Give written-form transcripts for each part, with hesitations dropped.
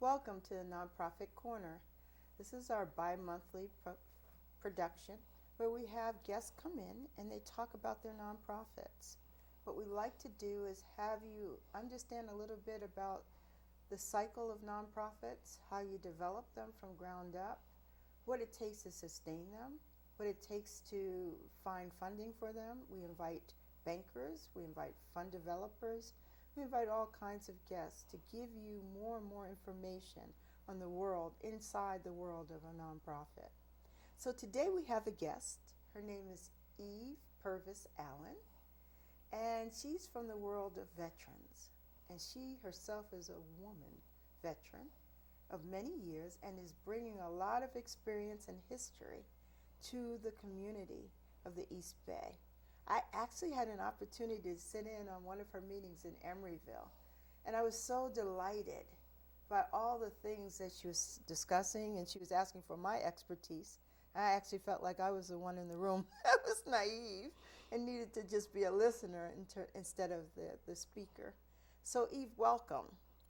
Welcome to the Nonprofit Corner. This is our bi-monthly production where we have guests come in and they talk about their nonprofits. What we like to do is have you understand a little bit about the cycle of nonprofits, how you develop them from ground up, what it takes to sustain them, what it takes to find funding for them. We invite bankers, we invite fund developers, we invite all kinds of guests to give you more and more information on the world, inside the world of a nonprofit. So today we have a guest. Her name is Eve Purvis Allen, and she's from the world of veterans. And she herself is a woman veteran of many years and is bringing a lot of experience and history to the community of the East Bay. I actually had an opportunity to sit in on one of her meetings in Emeryville, and I was so delighted by all the things that she was discussing, and she was asking for my expertise. I actually felt like I was the one in the room that was naive and needed to just be a listener instead of the speaker. So Eve, welcome.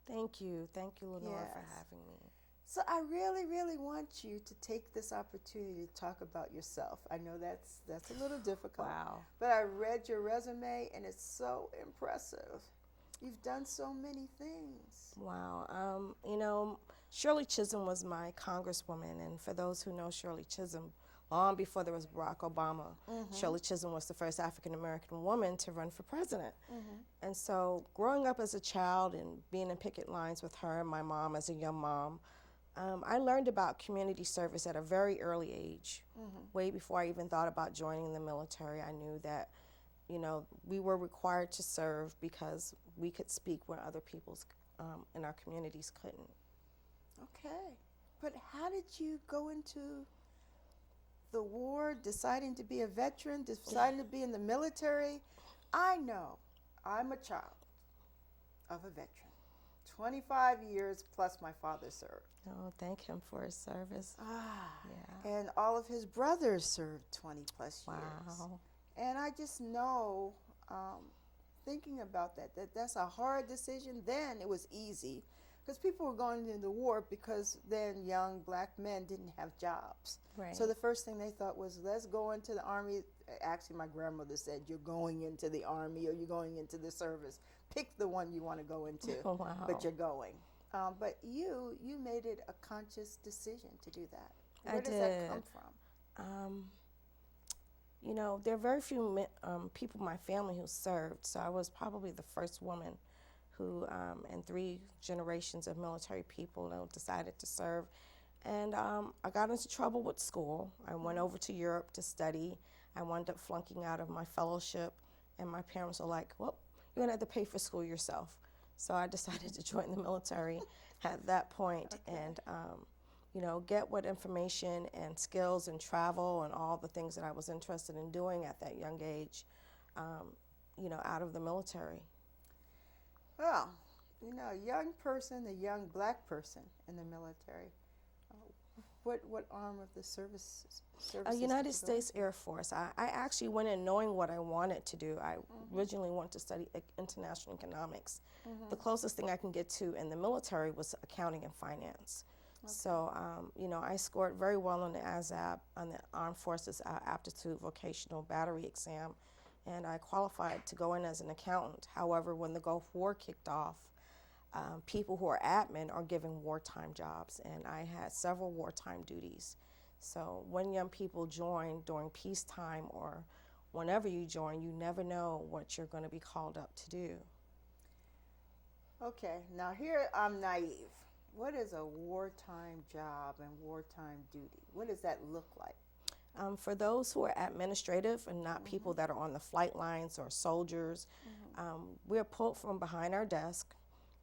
Thank you. Thank you, Lenore, Yes. for having me. So I really, really want you to take this opportunity to talk about yourself. I know that's a little difficult. Wow. But I read your resume and it's so impressive. You've done so many things. Wow. Shirley Chisholm was my congresswoman, and for those who know Shirley Chisholm, long before there was Barack Obama, Shirley Chisholm was the first African-American woman to run for president. And so growing up as a child and being in picket lines with her and my mom as a young mom, I learned about community service at a very early age. Way before I even thought about joining the military, I knew that, we were required to serve because we could speak when other people's in our communities couldn't. Okay. But how did you go into the war, deciding to be a veteran, deciding to be in the military? I know I'm a child of a veteran. 25 years plus my father served. Oh, thank him for his service. Yeah. And all of his brothers served 20 plus years. Wow. And I just know, thinking about that's a hard decision. Then it was easy because people were going into the war because then young black men didn't have jobs. Right. So the first thing they thought was, let's go into the Army. Actually, my grandmother said, you're going into the Army or you're going into the service. Pick the one you want to go into, Wow. but you're going. But you made it a conscious decision to do that. Where I does did. that come from? There are very few people in my family who served, so I was probably the first woman who, and 3 generations of military people decided to serve. And I got into trouble with school. I went over to Europe to study. I wound up flunking out of my fellowship, and my parents were like, well, you're going to have to pay for school yourself. So I decided to join the military at that point. Okay. And get what information and skills and travel and all the things that I was interested in doing at that young age, out of the military. Well, a young person, a young black person in the military. What arm of the services? United States Air Force. I actually went in knowing what I wanted to do. I originally wanted to study international economics. The closest thing I can get to in the military was accounting and finance. Okay. So, I scored very well on the ASAP, on the Armed Forces Aptitude Vocational Battery Exam, and I qualified to go in as an accountant. However, when the Gulf War kicked off, people who are admin are given wartime jobs, and I had several wartime duties. So when young people join during peacetime or whenever you join, you never know what you're going to be called up to do. Okay, now here I'm naive. What is a wartime job and wartime duty? What does that look like? For those who are administrative and not people that are on the flight lines or soldiers, we're pulled from behind our desk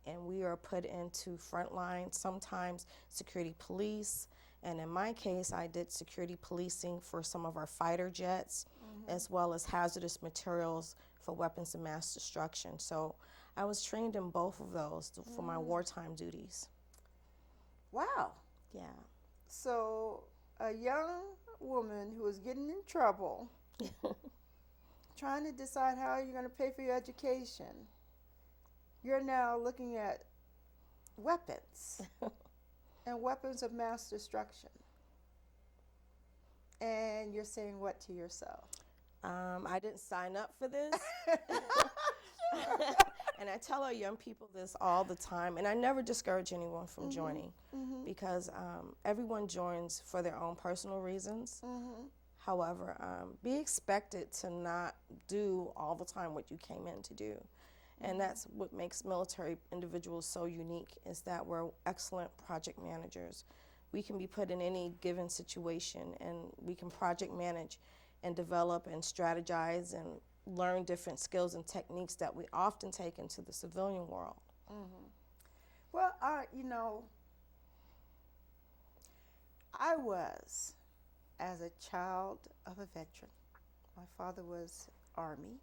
and we are put into front lines, sometimes security police. And in my case, I did security policing for some of our fighter jets, as well as hazardous materials for weapons of mass destruction. So I was trained in both of those for my wartime duties. Wow. Yeah. So a young woman who is getting in trouble, trying to decide how you're going to pay for your education, you're now looking at weapons and weapons of mass destruction. And you're saying what to yourself? I didn't sign up for this. And I tell our young people this all the time, and I never discourage anyone from joining because everyone joins for their own personal reasons. However, be expected to not do all the time what you came in to do. And that's what makes military individuals so unique, is that we're excellent project managers. We can be put in any given situation, and we can project manage and develop and strategize and learn different skills and techniques that we often take into the civilian world. Well, you know, I was, as a child of a veteran, my father was Army.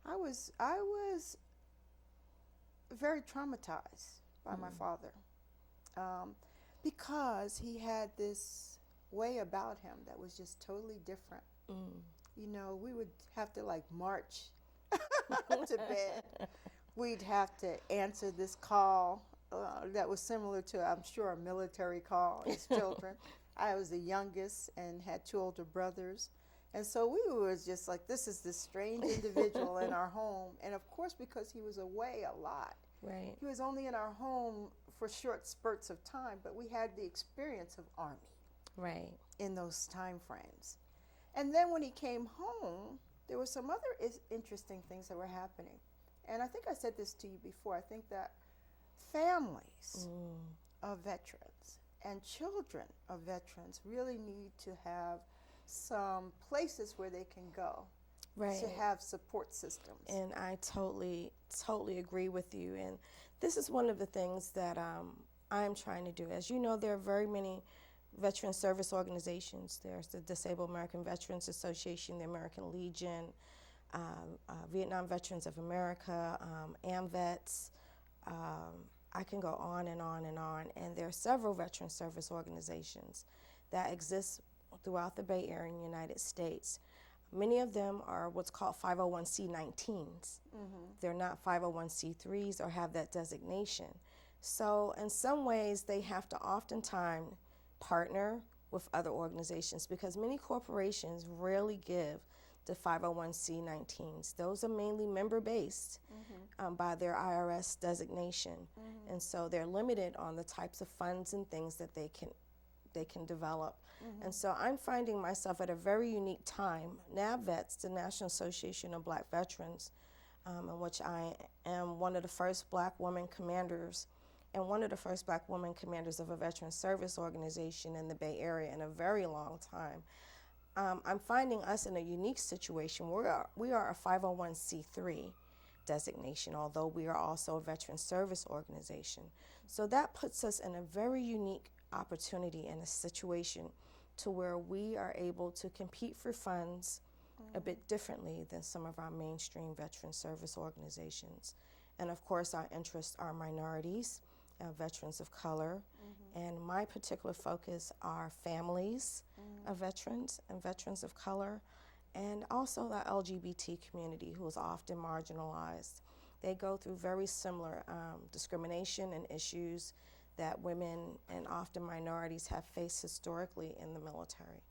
I was very traumatized by my father because he had this way about him that was just totally different. You know, we would have to like march to bed. We'd have to answer this call that was similar to, I'm sure, a military call as children. I was the youngest and had two older brothers. And so we were just like, this is this strange individual in our home. And of course, because he was away a lot. Right. He was only in our home for short spurts of time, but we had the experience of Army. Right. In those time frames. And then when he came home, there were some other interesting things that were happening. And I think I said this to you before. I think that families of veterans and children of veterans really need to have some places where they can go to have support systems. And I totally agree with you. And this is one of the things that I'm trying to do. As you know, there are very many veteran service organizations. There's the Disabled American Veterans Association, the American Legion, Vietnam Veterans of America, AMVETS. I can go on and on and on. And there are several veteran service organizations that exist throughout the Bay Area in the United States. Many of them are what's called 501c19s. They're not 501c3s or have that designation. So in some ways, they have to oftentimes partner with other organizations because many corporations rarely give the 501c19s. Those are mainly member-based by their IRS designation. And so they're limited on the types of funds and things that they can develop. And so I'm finding myself at a very unique time. NAVVETS, the National Association of Black Veterans, in which I am one of the first Black women commanders and one of the first Black women commanders of a veteran service organization in the Bay Area in a very long time. I'm finding us in a unique situation. We are a 501c3 designation, although we are also a veteran service organization. So that puts us in a very unique opportunity in a situation to where we are able to compete for funds a bit differently than some of our mainstream veteran service organizations. And of course, our interests are minorities, veterans of color, and my particular focus are families of veterans and veterans of color, and also the LGBT community, who is often marginalized. They go through very similar discrimination and issues that women and often minorities have faced historically in the military.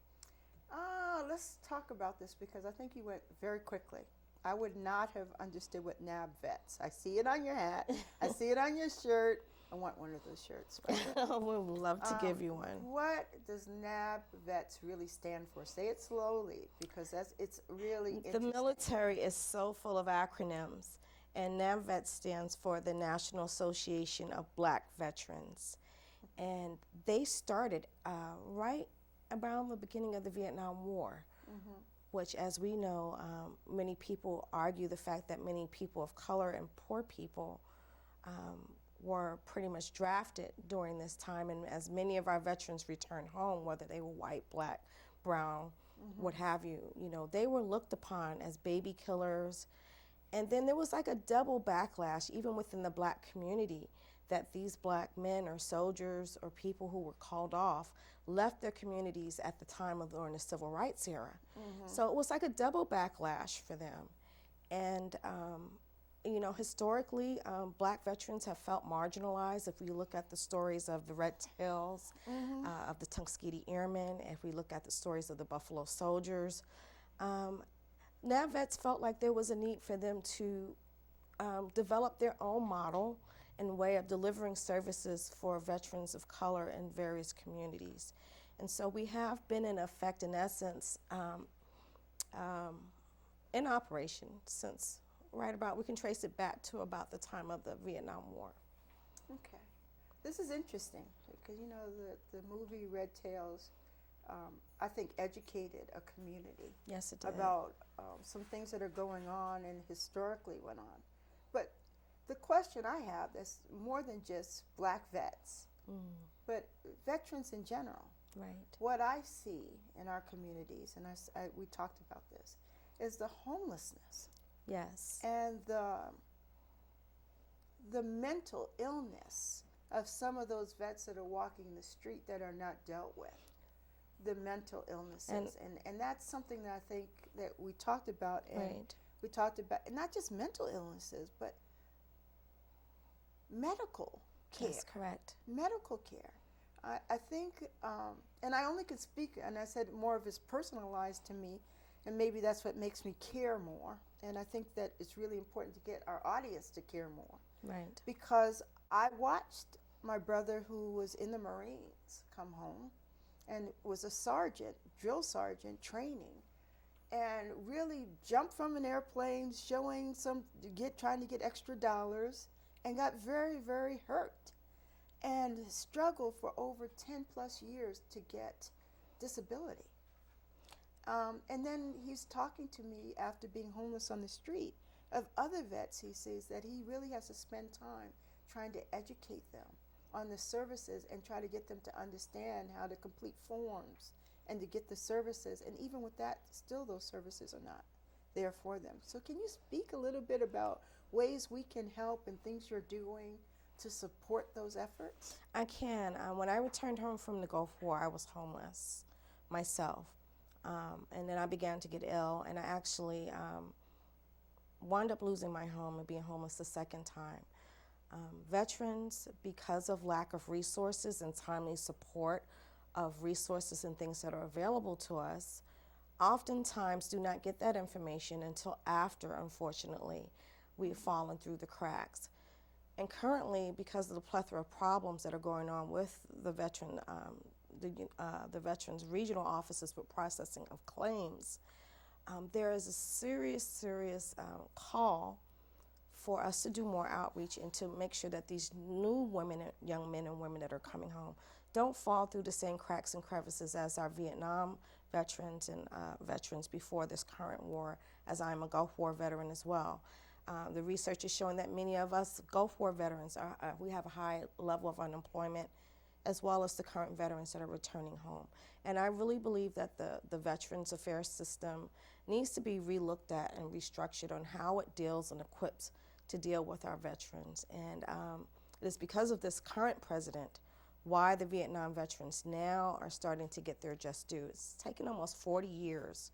Let's talk about this because I think you went very quickly. I would not have understood what NAVVETS. I see it on your hat. I see it on your shirt. I want one of those shirts. We would love to give you one. What does NAVVETS really stand for? Say it slowly because it's really interesting. The military is so full of acronyms. And NAVVETS stands for the National Association of Black Veterans. And they started right around the beginning of the Vietnam War, which, as we know, many people argue the fact that many people of color and poor people were pretty much drafted during this time. And as many of our veterans returned home, whether they were white, black, brown, what have you, they were looked upon as baby killers. And then there was like a double backlash, even within the Black community, that these Black men or soldiers or people who were called off left their communities at the time of during the Civil Rights era. So it was like a double backlash for them. And you know, historically, black veterans have felt marginalized. If we look at the stories of the Red Tails, of the Tuskegee Airmen, if we look at the stories of the Buffalo Soldiers, NAV vets felt like there was a need for them to develop their own model and way of delivering services for veterans of color in various communities. And so we have been in effect, in essence, in operation since we can trace it back to about the time of the Vietnam War. Okay. This is interesting because, you know, the movie Red Tails, I think, educated a community. Yes, it did. About some things that are going on and historically went on. But the question I have is more than just black vets, but veterans in general. Right. What I see in our communities, and we talked about this, is the homelessness. Yes. And the mental illness of some of those vets that are walking the street that are not dealt with. The mental illnesses. And that's something that I think that we talked about. And right. We talked about not just mental illnesses, but medical care. That's correct. Medical care. I think, and I only could speak, and I said more of it's personalized to me, and maybe that's what makes me care more. And I think that it's really important to get our audience to care more. Right. Because I watched my brother, who was in the Marines, come home and was a sergeant, drill sergeant, training, and really jumped from an airplane, trying to get extra dollars, and got very, very hurt, and struggled for over 10 plus years to get disability. And then he's talking to me after being homeless on the street of other vets he sees that he really has to spend time trying to educate them on the services and try to get them to understand how to complete forms and to get the services. And even with that, still those services are not there for them. So can you speak a little bit about ways we can help and things you're doing to support those efforts? I can. When I returned home from the Gulf War, I was homeless myself. And then I began to get ill, and I actually wound up losing my home and being homeless the second time. Veterans, because of lack of resources and timely support of resources and things that are available to us, oftentimes do not get that information until after, unfortunately, we've fallen through the cracks. And currently, because of the plethora of problems that are going on with the the veterans regional offices with processing of claims, there is a serious call for us to do more outreach and to make sure that these new women, young men and women that are coming home don't fall through the same cracks and crevices as our Vietnam veterans and veterans before this current war, as I'm a Gulf War veteran as well. The research is showing that many of us Gulf War veterans, we have a high level of unemployment, as well as the current veterans that are returning home. And I really believe that the Veterans Affairs system needs to be relooked at and restructured on how it deals and equips to deal with our veterans. And it is because of this current president why the Vietnam veterans now are starting to get their just due. It's taken almost 40 years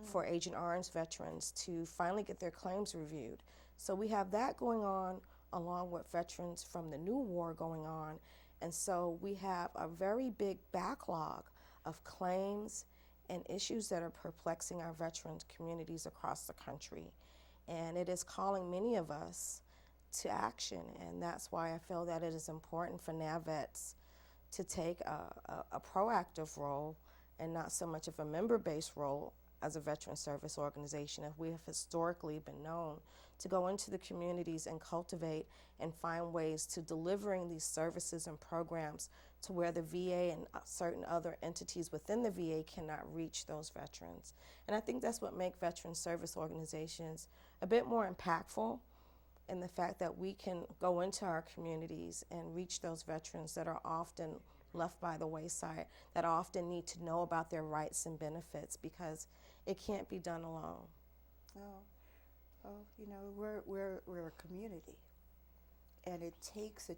for Agent Orange veterans to finally get their claims reviewed. So we have that going on along with veterans from the new war going on. And so we have a very big backlog of claims and issues that are perplexing our veteran communities across the country. And it is calling many of us to action. And that's why I feel that it is important for NAVVETS to take a proactive role and not so much of a member-based role as a veteran service organization. We have historically been known to go into the communities and cultivate and find ways to delivering these services and programs to where the VA and certain other entities within the VA cannot reach those veterans. And I think that's what makes veteran service organizations a bit more impactful, in the fact that we can go into our communities and reach those veterans that are often left by the wayside, that often need to know about their rights and benefits, because it can't be done alone. Oh, you know, we're a community, and it takes a